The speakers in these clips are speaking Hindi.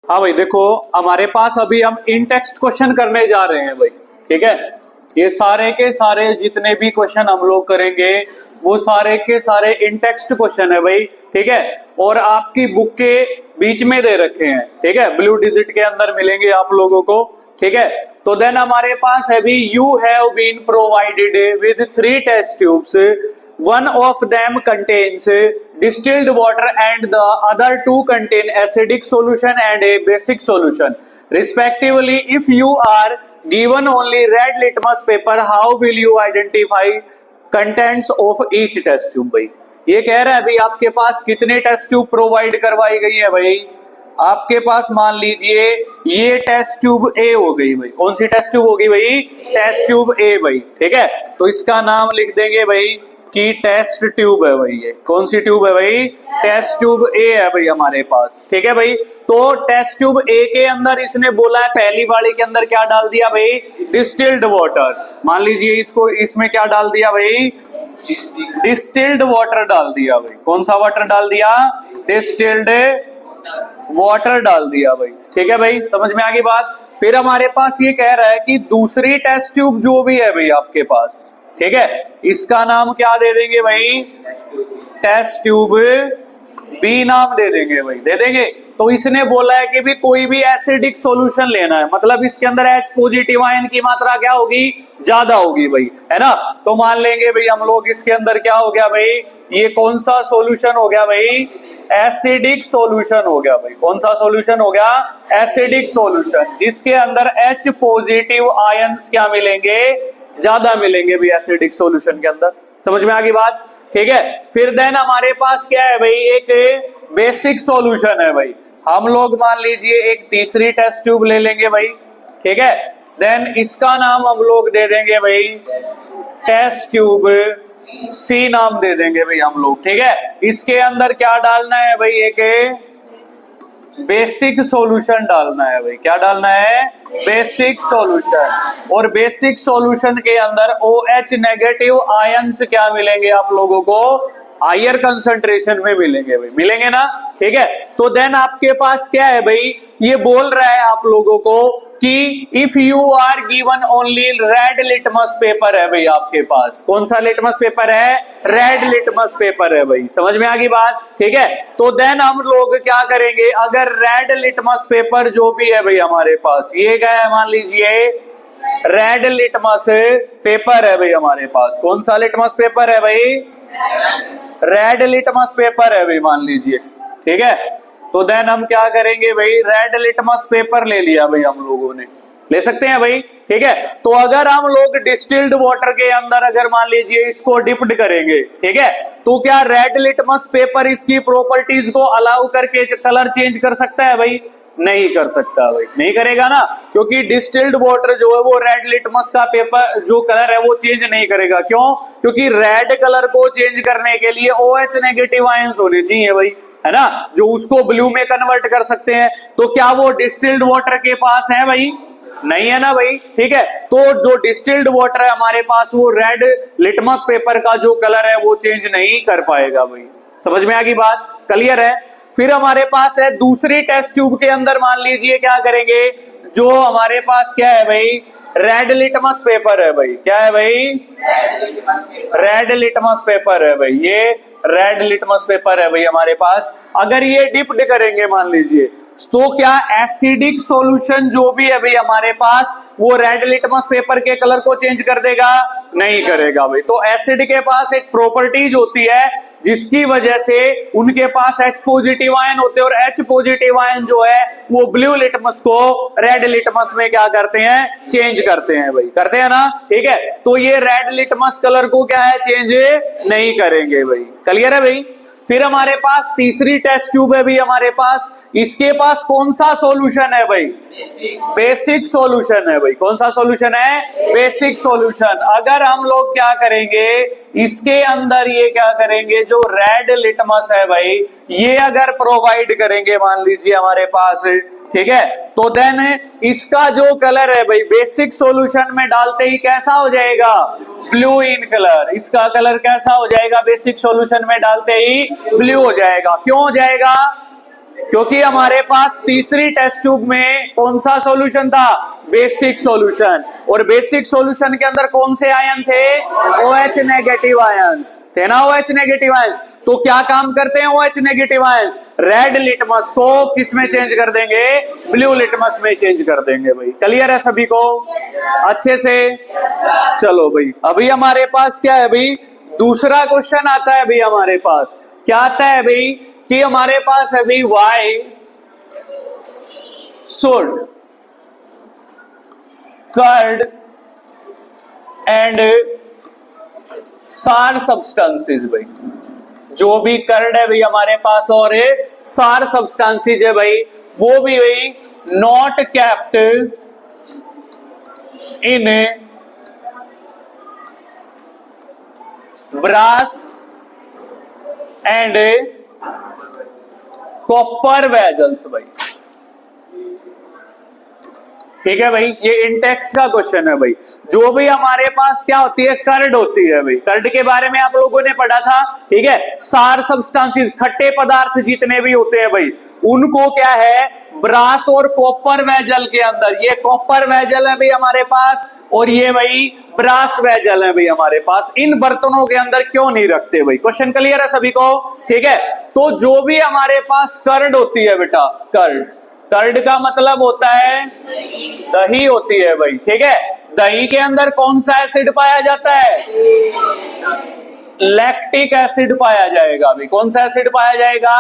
हाँ भाई देखो, हमारे पास अभी हम इन टेक्स्ट क्वेश्चन करने जा रहे हैं भाई। ठीक है, ये सारे के सारे जितने भी क्वेश्चन हम लोग करेंगे वो सारे के सारे इन टेक्स्ट क्वेश्चन है भाई। ठीक है, और आपकी बुक के बीच में दे रखे हैं। ठीक है, ब्लू डिजिट के अंदर मिलेंगे आप लोगों को। ठीक है, तो देन हमारे पास है भी you have been provided with 3 test tubes, one of them contains distilled water and the other 2 contain acidic solution and a basic solution respectively. If you are given only red litmus paper, how will you identify contents of each test tube? भाई ये कह रहा है भाई आपके पास कितने टेस्ट ट्यूब प्रोवाइड करवाई गई है भाई। आपके पास मान लीजिए ये टेस्ट ट्यूब ए हो गई भाई। कौन सी टेस्ट ट्यूब होगी भाई? टेस्ट ट्यूब ए भाई। ठीक है, तो इसका नाम लिख देंगे भाई कि टेस्ट ट्यूब है भाई। ये कौन सी ट्यूब है भाई? टेस्ट ट्यूब ए है भाई हमारे पास। ठीक है भाई, तो टेस्ट ट्यूब ए के अंदर इसने बोला है पहली वाली के अंदर क्या डाल दिया भाई? Distilled water. मान लीजिए इसको इसमें क्या डाल दिया भाई? डिस्टिल्ड वाटर डाल दिया भाई। कौन सा वाटर डाल दिया? डिस्टिल्ड वाटर डाल दिया भाई। ठीक है भाई, समझ में आ गई बात। फिर हमारे पास ये कह रहा है कि दूसरी टेस्ट ट्यूब जो भी है भाई आपके पास, ठीक है, इसका नाम क्या दे देंगे भाई? टेस्ट ट्यूब बी नाम दे देंगे भाई। दे देंगे, तो इसने बोला है कि भी कोई भी एसिडिक सॉल्यूशन लेना है, मतलब इसके अंदर H पॉजिटिव आयन की मात्रा क्या होगी? ज्यादा होगी भाई, है ना। तो मान लेंगे भाई हम लोग इसके अंदर क्या हो गया भाई? ये कौन सा सॉल्यूशन हो गया भाई? एसिडिक सॉल्यूशन हो गया भाई। कौन सा सॉल्यूशन हो गया? एसिडिक सॉल्यूशन, जिसके अंदर H पॉजिटिव आयंस क्या मिलेंगे? ज्यादा मिलेंगे भी एसिडिक सॉल्यूशन के अंदर। समझ में आ गई बात? ठीक है, फिर देन हमारे पास क्या है भाई? एक बेसिक सॉल्यूशन है भाई। हम लोग मान लीजिए एक तीसरी टेस्ट ट्यूब ले लेंगे भाई। ठीक है, देन इसका नाम हम लोग दे देंगे भाई टेस्ट ट्यूब सी नाम दे देंगे भाई हम लोग। ठीक है, इसके अंदर क्या डालना है भाई? एक बेसिक सॉल्यूशन डालना है भाई। क्या डालना है? Basic solution. और बेसिक सॉल्यूशन के अंदर OH नेगेटिव आयंस क्या मिलेंगे आप लोगों को? हायर कंसंट्रेशन में मिलेंगे भाई। मिलेंगे ना? ठीक है, तो देन आपके पास क्या है भाई? ये बोल रहा है आप लोगों को कि if you are given only red litmus paper है भाई आपके पास। कौन सा लिटमस पेपर है? रेड लिटमस पेपर है भाई। समझ में आ गई बात? ठीक है, तो देन हम लोग क्या करेंगे? अगर रेड लिटमस पेपर जो भी है भाई हमारे पास, ये क्या है? मान लीजिए रेड लिटमस पेपर है भाई हमारे पास। कौन सा लिटमस पेपर है भाई? रेड लिटमस पेपर है भाई मान लीजिए। ठीक है, तो देन हम क्या करेंगे भाई? रेड लिटमस पेपर ले लिया भाई हम लोगों ने। ले सकते हैं भाई। ठीक है, तो अगर हम लोग डिस्टिल्ड वाटर के अंदर अगर मान लीजिए इसको डिप्ड करेंगे, ठीक है, तो क्या रेड लिटमस पेपर इसकी प्रॉपर्टीज को अलाउ करके कलर चेंज कर सकता है भाई? नहीं कर सकता भाई, नहीं करेगा ना, क्योंकि डिस्टिल्ड वाटर जो है वो रेड लिटमस का पेपर जो कलर है वो चेंज नहीं करेगा। क्यों? क्योंकि रेड कलर को चेंज करने के लिए OH नेगेटिव आयंस होने चाहिए भाई, है ना, जो उसको ब्लू में कन्वर्ट कर सकते हैं। तो क्या वो डिस्टिल्ड वाटर के पास है भाई? नहीं है ना भाई। ठीक है, तो जो डिस्टिल्ड वाटर है हमारे पास वो रेड लिटमस पेपर का जो कलर है वो चेंज नहीं कर पाएगा भाई। समझ में आ गई बात? क्लियर है? फिर हमारे पास है दूसरी टेस्ट ट्यूब के अंदर मान लीजिए क्या करेंगे? जो हमारे पास क्या है भाई? रेड लिटमस पेपर है भाई। क्या है भाई? रेड लिटमस पेपर है भाई। ये रेड लिटमस पेपर है भाई हमारे पास। अगर ये डिप्ड करेंगे मान लीजिए, तो क्या एसिडिक सॉल्यूशन जो भी है भाई हमारे पास वो रेड लिटमस पेपर के कलर को चेंज कर देगा? नहीं करेगा भाई। तो एसिड के पास एक प्रॉपर्टीज होती है जिसकी वजह से उनके पास H पॉजिटिव आयन होते हैं, और H पॉजिटिव आयन जो है वो ब्लू लिटमस को रेड लिटमस में क्या करते हैं? चेंज करते हैं भाई। करते हैं ना? ठीक है, तो ये रेड लिटमस कलर को क्या है? चेंज नहीं करेंगे भाई। क्लियर है भाई? फिर हमारे पास तीसरी टेस्ट ट्यूब है भी हमारे पास। इसके पास कौन सा सॉल्यूशन है भाई? बेसिक सॉल्यूशन है भाई। कौन सा सॉल्यूशन है? Basic solution. अगर हम लोग क्या करेंगे? इसके अंदर ये क्या करेंगे? जो रेड लिटमस है भाई, ये अगर प्रोवाइड करेंगे मान लीजिए हमारे पास, ठीक है, तो देन इसका जो कलर है भाई बेसिक सॉल्यूशन में डालते ही कैसा हो जाएगा? Blue in colour. इसका कलर कैसा हो जाएगा? बेसिक सॉल्यूशन में डालते ही ब्लू हो जाएगा। क्यों हो जाएगा? क्योंकि हमारे पास तीसरी टेस्ट ट्यूब में कौन सा सॉल्यूशन था, बेसिक सॉल्यूशन, और बेसिक सॉल्यूशन के अंदर कौन से आयन थे, OH नेगेटिव आयंस थे ना, OH नेगेटिव आयंस। तो क्या काम करते हैं OH negative ions, red litmus को किस में चेंज कर देंगे, ब्लू लिटमस में चेंज कर देंगे भाई। क्लियर है सभी को अच्छे से? चलो भाई, अभी हमारे पास क्या है भाई, दूसरा क्वेश्चन आता है भाई हमारे पास। क्या आता है भाई कि हमारे पास है भाई why should curd and sour substances भाई, जो भी कर्ड है भाई हमारे पास और सार सब्सटेंसेस है भाई, वो भी भाई not kept in brass and copper vessels भाई। ठीक है भाई, ये इन टेक्स्ट का क्वेश्चन है भाई। जो भी हमारे पास क्या होती है, कर्ड होती है भाई। कर्ड के बारे में आप लोगों ने पढ़ा था, ठीक है। सार सब्सटेंसेस, खट्टे पदार्थ जितने भी होते हैं भाई, उनको क्या है, ब्रास और कॉपर वेजल के अंदर, ये कॉपर वेजल है भाई हमारे पास, और ये भाई ब्रास वेजल है भाई हमारे पास। इन बर्तनों के अंदर क्यों नहीं रखते भाई? क्वेश्चन क्लियर है सभी को? ठीक है। तो जो भी हमारे पास कर्ड होती है बेटा, कर्ड, कर्ड का मतलब होता है दही होती है भाई। ठीक है, दही के अंदर कौन सा एसिड पाया जाता है, लैक्टिक एसिड पाया जाएगा भाई। कौन सा एसिड पाया जाएगा,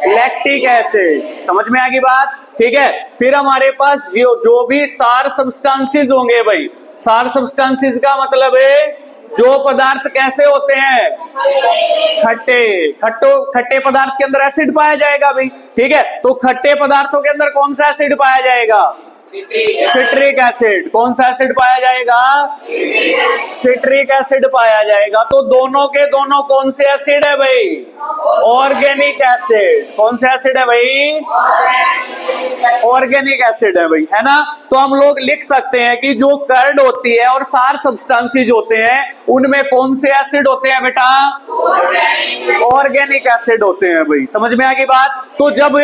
लैक्टिक एसिड। समझ में आ गई बात? ठीक है। फिर हमारे पास जो भी सार सब्सटेंसेस होंगे भाई, सार सब्सटेंसेस का मतलब है जो पदार्थ कैसे होते हैं, खट्टे, खट्टे पदार्थ के अंदर एसिड पाया जाएगा भाई। ठीक है, तो खट्टे पदार्थों के अंदर कौन सा एसिड पाया जाएगा, सिट्रिक एसिड। कौन सा एसिड पाया जाएगा, सिट्रिक एसिड पाया जाएगा। तो दोनों के दोनों कौन से एसिड है भाई, ऑर्गेनिक एसिड। कौन से एसिड है भाई, ऑर्गेनिक एसिड है भाई, है ना। तो हम लोग लिख सकते हैं कि जो कर्ड होती है और सार सब्सटेंसेस होते हैं, उनमें कौन से एसिड होते हैं बेटा, ऑर्गेनिक एसिड होते हैं भाई। समझ में आ गई बात? तो जब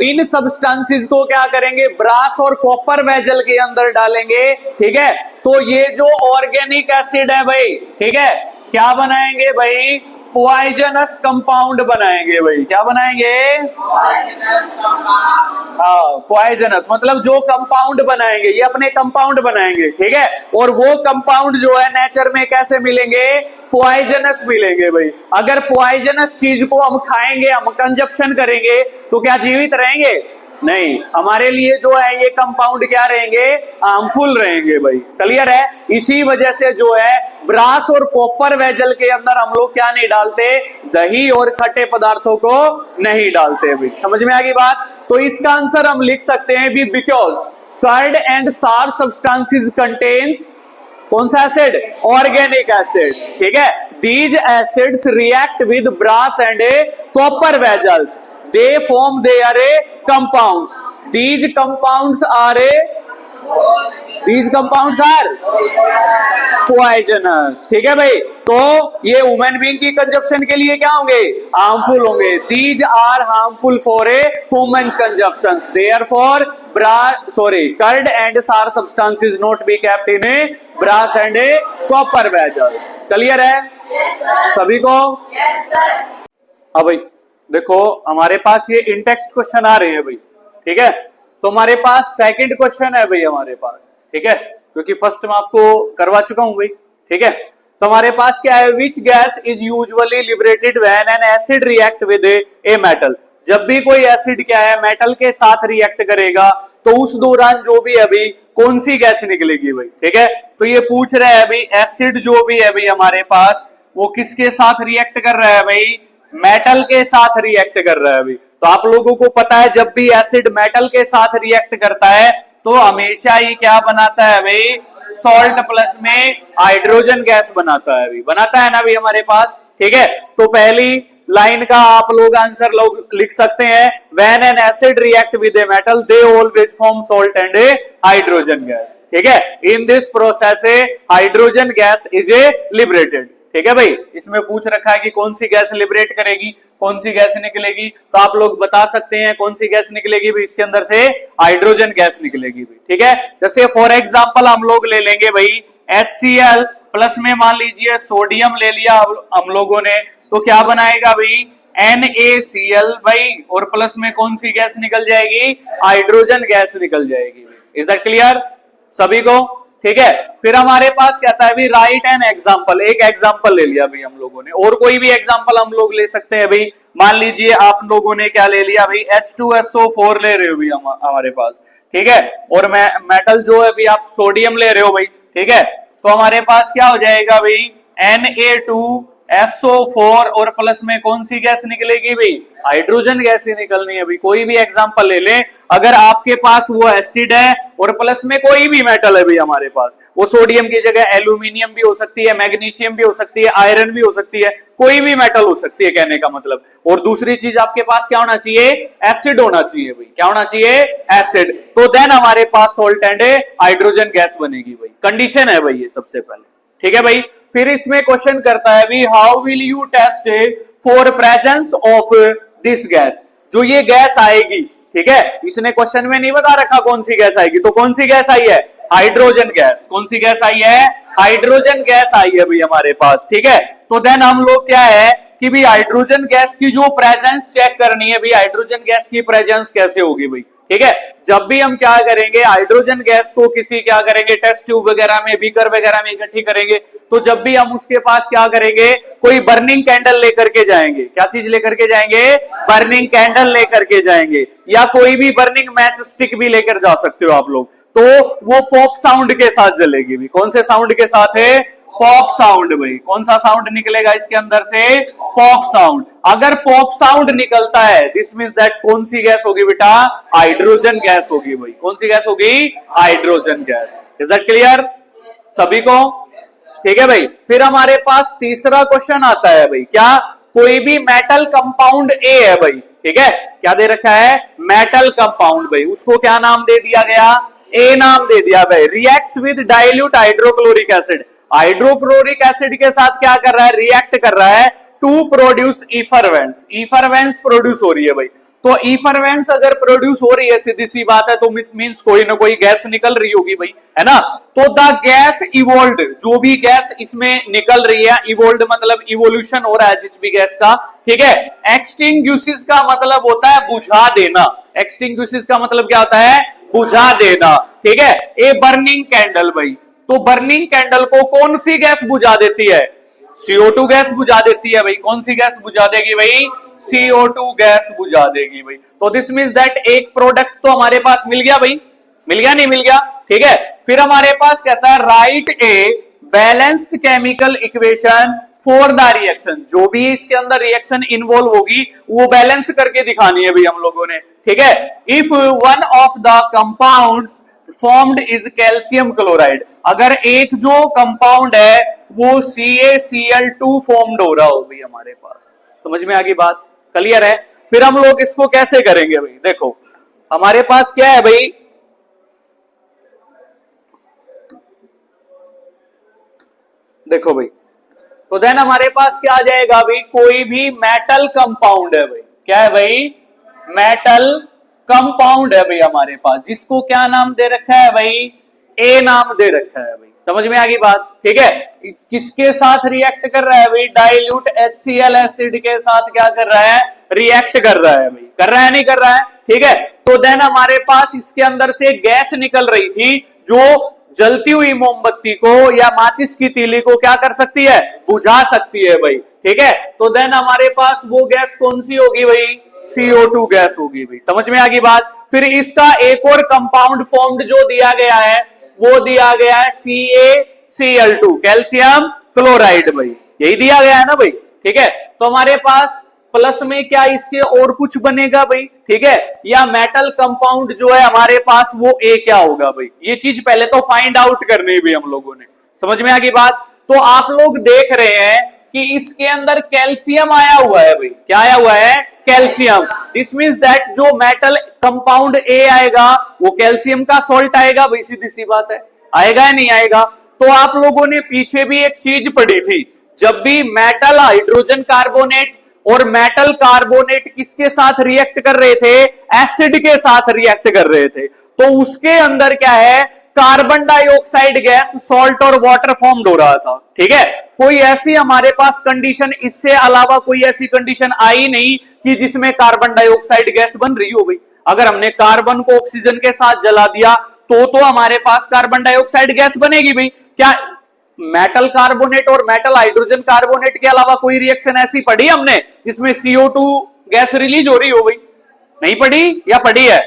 इन सब्सटेंसेस को क्या करेंगे, ब्रास और कॉपर वेजल के अंदर डालेंगे, ठीक है, तो ये जो ऑर्गेनिक एसिड है भाई, ठीक है, क्या बनाएंगे भाई, पॉइजनस कंपाउंड बनाएंगे भाई। क्या बनाएंगे, हाँ, पॉइजनस मतलब जो कंपाउंड बनाएंगे, ये अपने कंपाउंड बनाएंगे। ठीक है, और वो कंपाउंड जो है नेचर में कैसे मिलेंगे, पॉइजनस मिलेंगे भाई। अगर पॉइजनस चीज को हम खाएंगे, हम कंजप्शन करेंगे, तो क्या जीवित रहेंगे, नहीं। हमारे लिए जो है ये कंपाउंड क्या रहेंगे, हार्मफुल रहेंगे भाई। क्लियर है? इसी वजह से जो है ब्रास और कॉपर वेजल के अंदर हम लोग क्या नहीं डालते, दही और खट्टे पदार्थों को नहीं डालते भाई। समझ में आ गई बात? तो इसका आंसर हम लिख सकते हैं भी, because curd and sour substances contains कौन सा एसिड, ऑर्गेनिक एसिड। ठीक है, these acids react with brass and copper vessels, they form their compounds. These compounds are poisonous. ठीक है भाई, तो ये ह्यूमन बीइंग की कंजप्शन के लिए क्या होंगे, हार्मफुल होंगे। These are harmful for a human consumption. Therefore, curd and sour substances not be kept in a brass and a copper vessels. Clear है सभी को? अब भाई देखो, हमारे पास ये इन टेक्स्ट क्वेश्चन आ रहे हैं भाई। ठीक है, तो हमारे पास सेकंड क्वेश्चन है भाई हमारे पास। ठीक है, क्योंकि फर्स्ट मैं आपको करवा चुका हूं भाई। ठीक है, तो हमारे पास क्या है, which gas is usually liberated when an acid react with a metal. जब भी कोई एसिड क्या है, मेटल के साथ रिएक्ट करेगा, तो उस दौरान जो भी है भाई, कौन सी गैस निकलेगी भाई। ठीक है, तो ये पूछ रहा है भाई, एसिड जो भी है भाई हमारे पास, वो किसके साथ रिएक्ट कर रहा है भाई, मेटल के साथ रिएक्ट कर रहा है भाई। तो आप लोगों को पता है, जब भी एसिड मेटल के साथ रिएक्ट करता है, तो हमेशा ही क्या बनाता है भाई, सॉल्ट प्लस में हाइड्रोजन गैस बनाता है भाई। बनाता है ना भाई हमारे पास। ठीक है, तो पहली लाइन का आप लोग आंसर लोग लिख सकते हैं, when an acid react with a metal they always form salt and A hydrogen gas. ठीक है, in this process A hydrogen gas is a liberated. ठीक है भाई, इसमें पूछ रखा है कि कौन सी गैस लिबरेट करेगी, कौन सी गैस निकलेगी, तो आप लोग बता सकते हैं कौन सी गैस निकलेगी भाई, इसके अंदर से हाइड्रोजन गैस निकलेगी भाई। ठीक है, जैसे फॉर एग्जांपल हम लोग ले लेंगे भाई HCl प्लस में मान लीजिए सोडियम ले लिया हम लोगों ने, तो क्या बनाएगा भाई NaCl भाई, और प्लस में कौन सी गैस निकल जाएगी, हाइड्रोजन गैस निकल जाएगी। इज दैट क्लियर सभी को? ठीक है, फिर हमारे पास कहता है भाई राइट एन एग्जांपल, एक एग्जांपल ले लिया भाई हम लोगों ने, और कोई भी एग्जांपल हम लोग ले सकते हैं भाई। मान लीजिए आप लोगों ने क्या ले लिया भाई H2SO4 ले रहे हो भाई हमारे पास, ठीक है, और मेटल जो है भाई आप सोडियम ले रहे हो भाई, ठीक है, तो हमारे पास क्या हो जाएगा भाई Na2SO4 और प्लस में कौन सी गैस निकलेगी भाई, हाइड्रोजन गैस ही निकलनी है भाई। कोई भी एग्जांपल ले लें, अगर आपके पास वो एसिड है और प्लस में कोई भी मेटल है भाई हमारे पास, वो सोडियम की जगह एल्यूमिनियम भी हो सकती है, मैग्नीशियम भी हो सकती है, आयरन भी हो सकती है, कोई भी मेटल हो सकती है कहने का मतलब। और दूसरी चीज आपके पास क्या होना चाहिए, एसिड होना चाहिए भाई, क्या होना चाहिए, एसिड, तो देन हमारे पास सॉल्ट एंड हाइड्रोजन गैस बनेगी भाई। कंडीशन है भाई ये सबसे पहले, ठीक है भाई। फिर इसमें क्वेश्चन करता है भी how will you test for presence of this gas, जो ये गैस आएगी, ठीक है, इसने क्वेश्चन में नहीं बता रखा कौन सी गैस आएगी, तो कौन सी गैस आई है, हाइड्रोजन गैस। कौन सी गैस आई है, हाइड्रोजन गैस आई है भाई हमारे पास, ठीक है। तो देन हम लोग क्या है कि भाई हाइड्रोजन गैस की जो प्रेजेंस चेक करनी है भाई, हाइड्रोजन गैस की प्रेजेंस कैसे होगी भाई, ठीक है। जब भी हम क्या करेंगे, हाइड्रोजन गैस को किसी क्या करेंगे, टेस्ट ट्यूब वगैरह में, बीकर वगैरह में इकट्ठी करेंगे, तो जब भी हम उसके पास क्या करेंगे, कोई बर्निंग कैंडल लेकर के जाएंगे। क्या चीज लेकर के जाएंगे, बर्निंग कैंडल लेकर के जाएंगे, या कोई भी बर्निंग मैच स्टिक भी लेकर जा सकते हो आप लोग, तो वो पॉप साउंड के साथ जलेगी भी। कौन से साउंड के साथ है, पॉप साउंड भाई। कौन सा साउंड निकलेगा इसके अंदर से, पॉप साउंड। अगर पॉप साउंड निकलता है दिस मींस दैट कौन सी गैस होगी बेटा, हाइड्रोजन गैस होगी भाई। कौन सी गैस होगी, hydrogen gas. Is that clear सभी को? ठीक है भाई। फिर हमारे पास तीसरा क्वेश्चन आता है भाई, क्या कोई भी मेटल कंपाउंड ए है भाई, ठीक है, क्या दे रखा है, मेटल कंपाउंड भाई, उसको क्या नाम दे दिया गया, ए नाम दे दिया भाई। Reacts with dilute hydrochloric acid, hydrochloric acid के साथ क्या कर रहा है, रिएक्ट कर रहा है टू प्रोड्यूस इफरवेंस। इफरवेंस प्रोड्यूस हो रही है भाई, तो इफरवेंस अगर प्रोड्यूस हो रही है, सीधी सी बात है, तो मींस कोई ना कोई गैस निकल रही होगी भाई, है ना। तो द गैस इवोल्ड, जो भी गैस इसमें निकल रही है, इवोल्ड मतलब इवोल्यूशन हो रहा है जिस भी गैस का, ठीक है। एक्सटिंग्विशेस का मतलब होता है बुझा देना, एक्सटिंग्विशेस का मतलब क्या होता है, बुझा देना, ठीक है। ए बर्निंग कैंडल भाई, तो बर्निंग कैंडल को कौन सी गैस बुझा देती है, CO2 गैस बुझा देती है भाई। कौन सी गैस बुझा देगी भाई, CO2 गैस बुझा देगी भाई। तो दिस मींस दैट एक प्रोडक्ट तो हमारे पास मिल गया भाई, मिल गया नहीं मिल गया, ठीक है। फिर हमारे पास कहता है right a balanced chemical equation for the reaction, जो भी इसके अंदर रिएक्शन इन्वॉल्व होगी वो बैलेंस करके दिखानी है भाई हम लोगों ने, ठीक है। If one of the compounds formed is calcium chloride, अगर एक जो कंपाउंड है वो CaCl2 फॉर्म्ड हो रहा हो भाई हमारे पास, समझ में आ गई बात, क्लियर है। फिर हम लोग इसको कैसे करेंगे भाई, देखो हमारे पास क्या है भाई, देखो भाई, तो देन हमारे पास क्या आ जाएगा भाई, कोई भी मेटल कंपाउंड है भाई, क्या है भाई, मेटल कंपाउंड है भाई हमारे पास, जिसको क्या नाम दे रखा है भाई, ए नाम दे रखा है भाई, समझ में आ गई बात, ठीक है। किसके साथ रिएक्ट कर रहा है भाई, डाइल्यूट HCl एसिड के साथ क्या कर रहा है, रिएक्ट कर रहा है भाई, कर रहा है नहीं कर रहा है, ठीक है। तो देन हमारे पास इसके अंदर से गैस निकल रही थी, जो जलती हुई मोमबत्ती को या माचिस की तीली को क्या कर सकती है, बुझा सकती है भाई, ठीक है। तो देन हमारे पास वो गैस कौन सी होगी भाई, CO2 गैस होगी भाई, समझ में आ गई बात। फिर इसका एक और कंपाउंड फॉर्म्ड जो दिया गया है, वो दिया गया है CaCl2 कैल्शियम क्लोराइड भाई, यही दिया गया है ना भाई, ठीक है। तो हमारे पास प्लस में क्या इसके और कुछ बनेगा भाई, ठीक है, या मेटल कंपाउंड जो है हमारे पास वो ए क्या होगा भाई, ये चीज पहले तो फाइंड आउट करनी भी हम लोगों ने, समझ में आ गई बात। तो आप लोग देख रहे हैं कि इसके अंदर कैल्शियम आया हुआ है भाई, क्या आया हुआ है, कैल्शियम। दिस मींस दैट जो मेटल कंपाउंड ए आएगा वो कैल्शियम का सॉल्ट आएगा भाई, सीधी सी बात है, आएगा या नहीं आएगा। तो आप लोगों ने पीछे भी एक चीज पढ़ी थी, जब भी मेटल हाइड्रोजन कार्बोनेट और मेटल कार्बोनेट किसके साथ रिएक्ट कर रहे थे, एसिड के साथ रिएक्ट कर रहे थे, तो उसके अंदर क्या है, कार्बन डाइऑक्साइड गैस, सॉल्ट और वाटर फॉर्म्ड हो रहा था। ठीक है, कोई ऐसी हमारे पास कंडीशन, इससे अलावा कोई ऐसी कंडीशन आई नहीं कि जिसमें कार्बन डाइऑक्साइड गैस बन रही हो भाई। अगर हमने कार्बन को ऑक्सीजन के साथ जला दिया तो हमारे पास कार्बन डाइऑक्साइड गैस बनेगी भाई। क्या मेटल कार्बोनेट और मेटल हाइड्रोजन कार्बोनेट के अलावा कोई रिएक्शन ऐसी पढ़ी हमने जिसमें CO2 गैस रिलीज हो रही हो भाई? नहीं पढ़ी या पढ़ी है?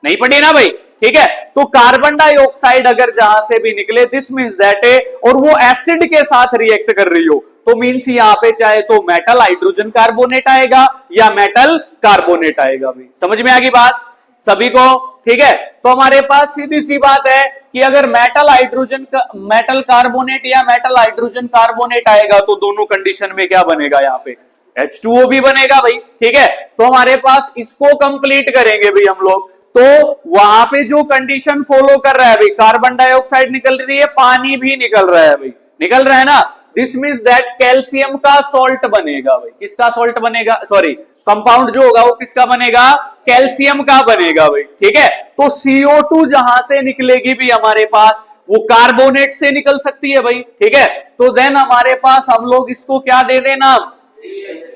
नहीं पढ़ी ना भाई। ठीक है, तो कार्बन डाइऑक्साइड अगर जहां से भी निकले, दिस मींस दैट, और वो एसिड के साथ रिएक्ट कर रही हो, तो मींस यहां पे चाहे तो मेटल हाइड्रोजन कार्बोनेट आएगा या मेटल कार्बोनेट आएगा भाई। समझ में आ गई बात सभी को? ठीक है, तो हमारे पास सीधी सी बात है कि अगर मेटल कार्बोनेट या मेटल हाइड्रोजन कार्बोनेट आएगा तो दोनों कंडीशन में क्या बनेगा, यहाँ पे H2O भी बनेगा भाई। ठीक है, तो हमारे पास इसको कंप्लीट करेंगे भाई हम लोग, तो वहां पे जो कंडीशन फॉलो कर रहा है भाई, कार्बन डाइऑक्साइड निकल रही है, पानी भी निकल रहा है भाई, निकल रहा है ना, दिस मींस दैट कैल्शियम का सॉल्ट बनेगा भाई। किसका सॉल्ट बनेगा, सॉरी कंपाउंड जो होगा वो किसका बनेगा, कैल्शियम का बनेगा भाई। ठीक है, तो CO2 जहां से निकलेगी भी हमारे पास, वो कार्बोनेट से निकल सकती है भाई। ठीक है, तो देन हमारे पास हम लोग इसको क्या दे देना,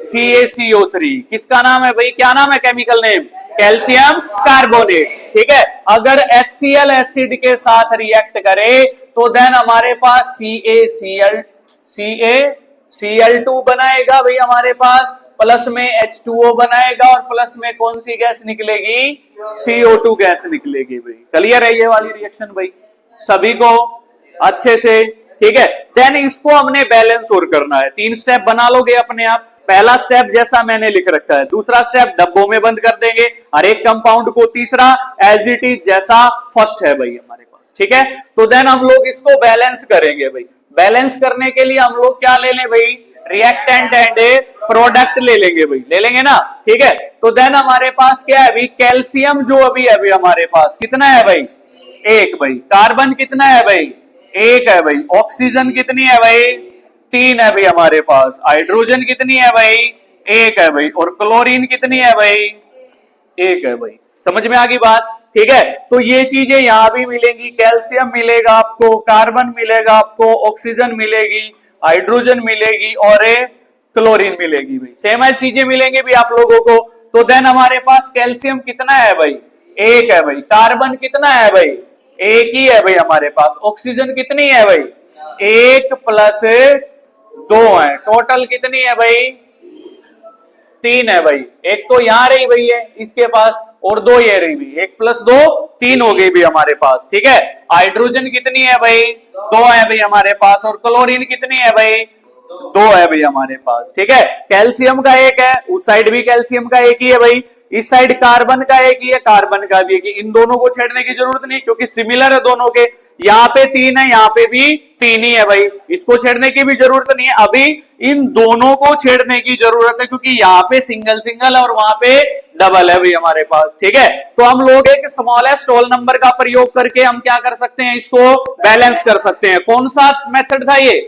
CaCO3। किसका नाम है भाई, क्या नाम है केमिकल नेम, कैल्शियम कार्बोनेट। ठीक है, अगर HCl एसिड के साथ रिएक्ट करे तो देन हमारे पास CaCl2 बनाएगा भाई हमारे पास, प्लस में H2O बनाएगा और प्लस में कौन सी गैस निकलेगी, CO2 गैस निकलेगी भाई। क्लियर है ये वाली रिएक्शन भाई सभी को अच्छे से? ठीक है, देन इसको हमने बैलेंस और करना है। 3 स्टेप बना लोगे अपने आप। पहला स्टेप जैसा मैंने लिख रखा है, दूसरा स्टेप डब्बों में बंद कर देंगे हर एक कंपाउंड को, तीसरा एज इट इज जैसा फर्स्ट है भाई हमारे पास। ठीक है, तो देन हम लोग इसको बैलेंस करेंगे भाई। बैलेंस करने के लिए हम लोग क्या ले लें भाई, रिएक्टेंट एंड प्रोडक्ट ले लेंगे भाई, ले लेंगे ना। ठीक है, तो देन हमारे पास क्या है भाई, कैल्शियम जो अभी है भाई हमारे पास कितना है भाई, 1 भाई। कार्बन कितना है भाई, 1 है भाई। ऑक्सीजन कितनी है भाई, 3 है भाई हमारे पास। हाइड्रोजन कितनी है भाई, 1 है भाई। और क्लोरीन कितनी है भाई, 1 है भाई। समझ में आ गई बात? ठीक है, तो ये चीजें यहां भी मिलेंगी, कैल्शियम मिलेगा आपको, कार्बन मिलेगा आपको, ऑक्सीजन मिलेगी, हाइड्रोजन मिलेगी और क्लोरीन मिलेगी भाई। सेम है चीजें मिलेंगी भी आप लोगों को। तो देन हमारे पास कैल्शियम कितना है भाई, 1 है भाई। कार्बन कितना है भाई, 1 ही है भाई हमारे पास। ऑक्सीजन कितनी है भाई, 1 प्लस 2 है। टोटल कितनी है भाई, 3 है भाई। एक तो यहां रही भाई है इसके पास, और 2 ये रही भाई, 1 प्लस 2 3 हो गई भी हमारे पास। ठीक है, हाइड्रोजन कितनी है भाई, 2 है भाई हमारे पास। और क्लोरीन कितनी है भाई, 2 है भाई हमारे पास। ठीक है, कैल्शियम का 1 है, उस साइड भी कैल्शियम का 1 ही है भाई, इस साइड कार्बन का 1 ही है, कार्बन का भी 1 ही। इन दोनों को छेड़ने की जरूरत नहीं क्योंकि सिमिलर है दोनों के। यहाँ पे 3 है, यहाँ पे भी 3 ही है भाई, इसको छेड़ने की भी जरूरत नहीं है। अभी इन दोनों को छेड़ने की जरूरत है क्योंकि यहाँ पे सिंगल सिंगल है और वहां पे डबल है भाई हमारे पास। ठीक है, तो हम लोग एक स्मॉलेस्ट होल नंबर का प्रयोग करके हम क्या कर सकते हैं, इसको बैलेंस कर सकते हैं। कौन सा मेथड था ये,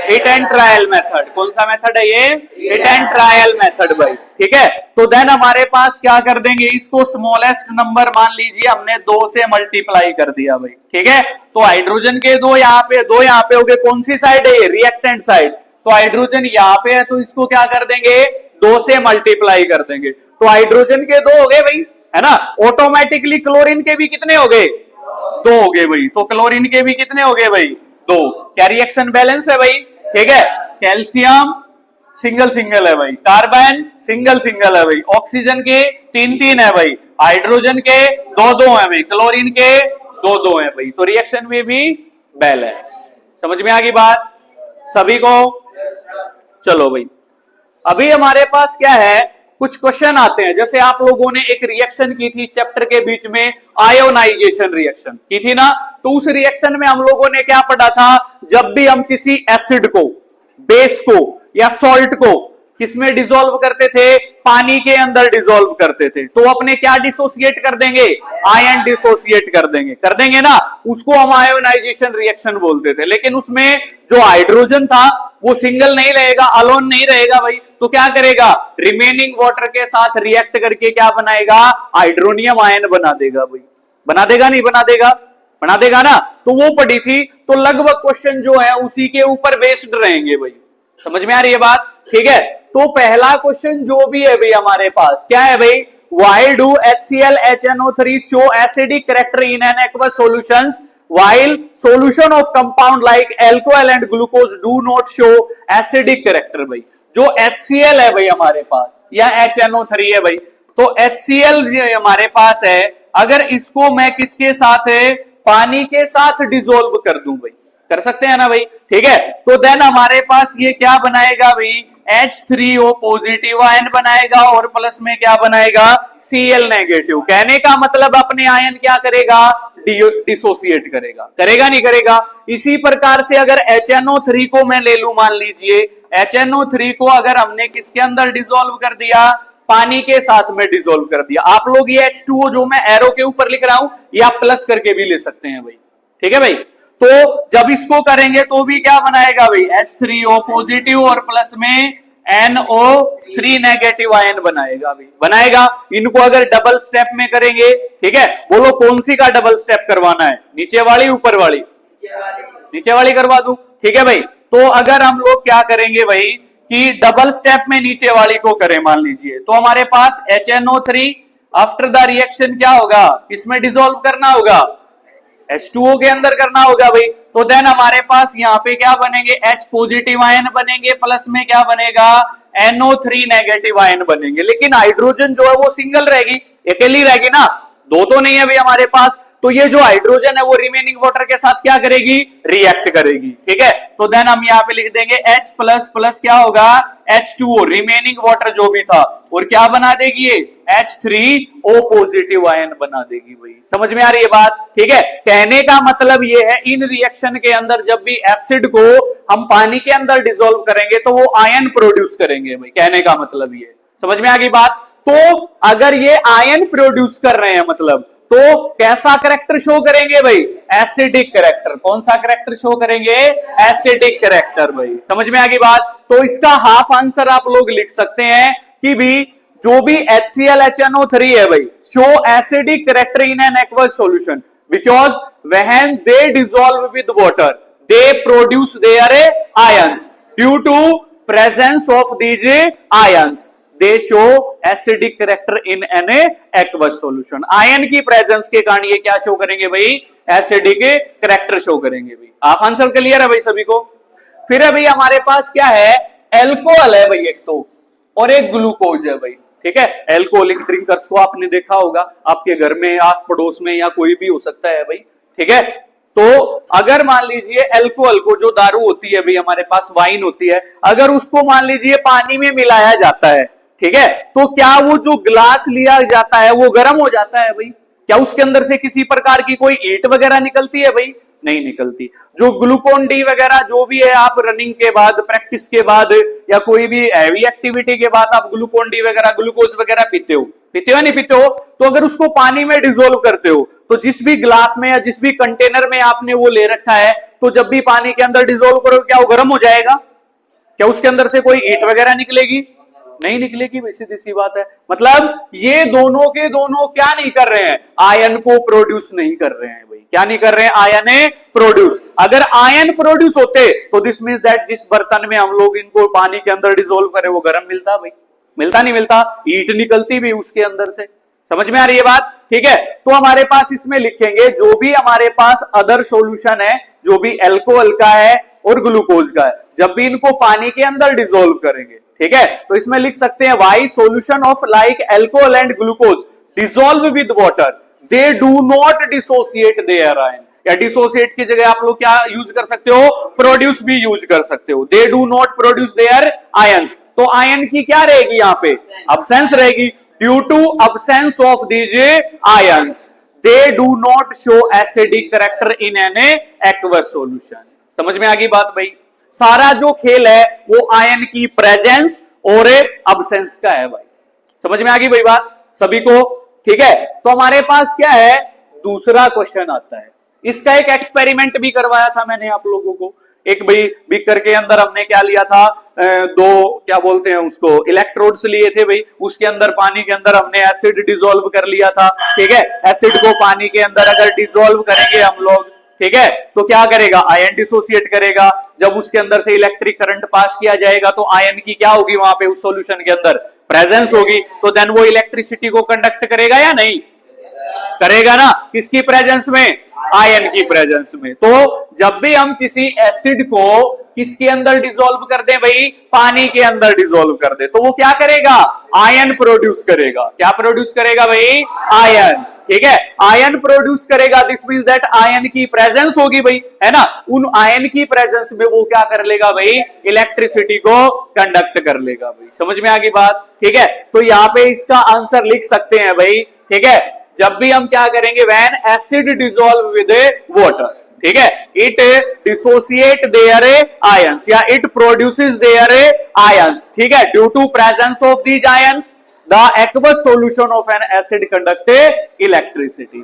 हिट एंड ट्रायल मेथड। कौन सा मेथड है ये, हिट एंड ट्रायल मेथड भाई। ठीक है, तो देन हमारे पास क्या कर देंगे, इसको स्मॉलेस्ट नंबर मान लीजिए हमने 2 से मल्टीप्लाई कर दिया भाई। ठीक है, तो हाइड्रोजन के 2 यहाँ पे, 2 यहाँ पे हो गए। कौन सी साइड है ये, रिएक्टेंट साइड। तो हाइड्रोजन यहाँ पे है तो इसको क्या कर देंगे, 2 से मल्टीप्लाई कर देंगे। तो हाइड्रोजन के 2 हो गए भाई, है ना। ऑटोमेटिकली क्लोरीन के भी कितने हो गए, 2 हो गए भाई। तो क्लोरीन के भी कितने हो गए भाई, 2। क्या रिएक्शन बैलेंस है भाई। ठीक है, कैल्शियम सिंगल सिंगल है भाई, कार्बन सिंगल सिंगल है भाई, ऑक्सीजन के 3 है भाई, हाइड्रोजन के 2 है भाई, क्लोरीन के 2 है भाई। तो रिएक्शन में भी बैलेंस्ड। समझ में आ गई बात सभी को? चलो भाई, अभी हमारे पास क्या है, कुछ क्वेश्चन आते हैं। जैसे आप लोगों ने एक रिएक्शन की थी चैप्टर के बीच में, आयोनाइजेशन रिएक्शन की थी ना। तो उस रिएक्शन में हम लोगों ने क्या पढ़ा था, जब भी हम किसी एसिड को, बेस को या सॉल्ट को किसमें डिसॉल्व करते थे, पानी के अंदर डिसॉल्व करते थे, तो अपने क्या डिसोसिएट कर देंगे, आयन डिसोसिएट कर देंगे ना, उसको हम आयोनाइजेशन रिएक्शन बोलते थे। लेकिन उसमें जो हाइड्रोजन था वो सिंगल नहीं रहेगा, अलोन नहीं रहेगा भाई, तो क्या करेगा, रिमेनिंग वाटर के साथ रिएक्ट करके क्या बनाएगा, हाइड्रोनियम आयन बना देगा भाई। बना देगा नहीं बना देगा, बना देगा ना। तो वो पढ़ी थी, तो लगभग क्वेश्चन जो है उसी के ऊपर बेस्ड रहेंगे भाई। समझ में आ रही है बात, ठीक है। तो पहला क्वेश्चन जो भी है भाई हमारे पास क्या है भाई, why do HCl HNO3 show acidic character in an aqueous solutions while solution of compound like alcohol and glucose do not show acidic character। भाई जो HCl है भाई हमारे पास या HNO3 है भाई, तो HCl हमारे पास है, अगर इसको मैं किसके साथ है, पानी के साथ डिसॉल्व कर दूं भाई, कर सकते हैं ना भाई, ठीक है। तो देन हमारे पास ये क्या बनाएगा भाई, H3O पॉजिटिव आयन बनाएगा और प्लस में क्या बनाएगा, Cl नेगेटिव। कहने का मतलब अपने आयन क्या करेगा, डिसोसिएट करेगा, करेगा नहीं करेगा। इसी प्रकार से अगर HNO3 को मैं ले लूं, मान लीजिए HNO3 को अगर हमने किसके अंदर डिसॉल्व कर दिया, पानी के साथ में डिसॉल्व कर दिया। आप लोग ये H2O जो मैं एरो के ऊपर लिख रहा हूं, ये आप प्लस करके भी ले सकते हैं भाई, ठीक है भाई। तो जब इसको करेंगे तो भी क्या बनाएगा भाई, H3O पॉजिटिव और प्लस में NO3 नेगेटिव आयन बनाएगा भाई, बनाएगा। इनको अगर डबल स्टेप में करेंगे, ठीक है, बोलो कौन सी का डबल स्टेप करवाना है, नीचे वाली ऊपर वाली, नीचे वाली करवा दूं, ठीक है भाई। तो अगर हम लोग क्या करेंगे भाई कि डबल स्टेप में नीचे वाली को करें, मान लीजिए, तो हमारे पास HNO3 आफ्टर द रिएक्शन क्या होगा, इसमें डिसॉल्व करना होगा, H2O के अंदर करना होगा भाई। तो देन हमारे पास यहाँ पे क्या बनेंगे, H पॉजिटिव आयन बनेंगे, प्लस में क्या बनेगा, NO3 नेगेटिव आयन बनेंगे। लेकिन हाइड्रोजन जो है वो सिंगल रहेगी, अकेली रहेगी ना, दो तो नहीं है भाई हमारे पास। तो ये जो हाइड्रोजन है वो रिमेनिंग वाटर के साथ क्या करेगी, रिएक्ट करेगी, ठीक है। तो देन हम यहाँ पे लिख देंगे H प्लस प्लस क्या होगा, H2O रिमेनिंग वाटर जो भी था, और क्या बना देगी ये, H3O पॉजिटिव आयन बना देगी भाई। समझ में आ रही है बात, ठीक है। कहने का मतलब ये है, इन रिएक्शन के अंदर जब भी एसिड को हम पानी के अंदर डिसॉल्व करेंगे तो वो आयन प्रोड्यूस करेंगे भाई, कहने का मतलब ये, समझ में आ गई बात। तो अगर ये आयन प्रोड्यूस कर रहे हैं मतलब, तो कैसा करैक्टर शो करेंगे भाई, एसिडिक करैक्टर। कौन सा करैक्टर शो करेंगे, एसिडिक करैक्टर भाई। समझ में आ गई बात। तो इसका हाफ आंसर आप लोग लिख सकते हैं कि भी जो भी HCl HNO3 है भाई, show acidic character in an aqueous solution because when they dissolve with water they produce their ions, due to presence of these ions they show acidic character in an aqueous solution. Ion की प्रेजेंस के कारण ये क्या शो करेंगे भाई, एसिडिक करैक्टर शो करेंगे भाई। आप आंसर क्लियर है भाई सभी को। फिर है भाई हमारे पास क्या है, एल्कोहल है भाई एक तो, और एक ग्लूकोज है भाई, ठीक है। एल्कोहलिक ड्रिंकर्स को आपने देखा होगा आपके घर में, आस पड़ोस में, या कोई भी हो सकता है भाई, ठीक है। तो अगर मान लीजिए एल्कोहल को, जो दारू होती है भाई हमारे पास, वाइन होती है, अगर उसको मान लीजिए पानी में मिलाया जाता है, ठीक है, तो क्या वो जो ग्लास लिया जाता है वो गर्म हो जाता है भाई, क्या उसके अंदर से किसी प्रकार की कोई हीट वगैरह निकलती है भाई, नहीं निकलती। जो ग्लूकोन डी वगैरह जो भी है, आप रनिंग के बाद, प्रैक्टिस के बाद, या कोई भी हैवी एक्टिविटी के बाद आप ग्लूकोन डी वगैरह, ग्लूकोज वगैरह पीते हो नहीं पीते हो, तो अगर उसको पानी में डिसॉल्व करते हो, तो जिस भी ग्लास में या जिस भी कंटेनर में आपने वो ले रखा है, तो जब भी पानी के अंदर डिसॉल्व करो, क्या वो गर्म हो जाएगा, क्या उसके अंदर से कोई हीट वगैरह निकलेगी, नहीं निकलेगी भाई, सीधी सी बात है। मतलब ये दोनों के दोनों क्या नहीं कर रहे हैं, आयन को प्रोड्यूस नहीं कर रहे हैं भाई, क्या नहीं कर रहे हैं, आयन प्रोड्यूस। अगर आयन प्रोड्यूस होते तो दिस मींस दैट जिस बर्तन में हम लोग इनको पानी के अंदर डिसॉल्व करें वो गर्म मिलता भाई, मिलता नहीं मिलता, हीट निकलती भी उसके अंदर से। समझ में आ रही है बात, ठीक है। तो हमारे पास इसमें लिखेंगे जो भी हमारे पास अदर सॉल्यूशन है, जो भी एल्कोहल का है और ग्लूकोज का है, जब भी इनको पानी के अंदर डिसॉल्व करेंगे, ठीक है, तो इसमें लिख सकते हैं why solution of like alcohol and glucose dissolve with water they do not dissociate their ion, या डिसोसिएट की जगह आप लोग क्या यूज कर सकते हो, प्रोड्यूस भी यूज कर सकते हो। They do not produce their ions, तो आयन की क्या रहेगी यहाँ पे, अब्सेंस रहेगी। Due to absence of these ions they do not show acidic character in an aqueous solution. समझ में आ गई बात भाई। सारा जो खेल है वो आयन की प्रेजेंस और अब्सेंस का है भाई, समझ में आ गई भाई बात सभी को? ठीक है, तो हमारे पास क्या है, दूसरा क्वेश्चन आता है। इसका एक एक्सपेरिमेंट भी करवाया था मैंने आप लोगों को। एक भाई बीकर के अंदर हमने क्या लिया था, दो क्या बोलते हैं उसको, इलेक्ट्रोड्स लिए थे भाई। उसके अंदर पानी के अंदर हमने एसिड डिसॉल्व कर लिया था। ठीक है, एसिड को पानी के अंदर अगर डिसॉल्व करेंगे हम लोग, ठीक है, तो क्या करेगा, आयन डिसोसिएट करेगा। जब उसके अंदर से इलेक्ट्रिक करंट पास किया जाएगा तो आयन की क्या होगी वहां पे उस सॉल्यूशन के अंदर, प्रेजेंस होगी। तो देन वो इलेक्ट्रिसिटी को कंडक्ट करेगा या नहीं करेगा ना, किसकी प्रेजेंस में, आयन की प्रेजेंस में। तो जब भी हम किसी एसिड को किसके अंदर डिसॉल्व कर दें भाई, पानी के अंदर डिसॉल्व कर दे, तो वो क्या करेगा, आयन प्रोड्यूस करेगा। क्या प्रोड्यूस करेगा भाई, आयन। ठीक है, आयन प्रोड्यूस करेगा। दिस मींस दैट आयन की प्रेजेंस होगी भाई, है ना। उन आयन की प्रेजेंस में वो क्या कर लेगा भाई, इलेक्ट्रिसिटी को कंडक्ट कर लेगा भाई। समझ में आ गई बात? ठीक है, तो यहां पे इसका आंसर लिख सकते हैं भाई। ठीक है, जब भी हम क्या करेंगे, when acid dissolve with water, ठीक है, इट डिसोसिएट देयर आयंस या इट प्रोड्यूसेस देयर आयंस। ठीक है, due to presence of these ions the aqueous solution of an acid conduct electricity.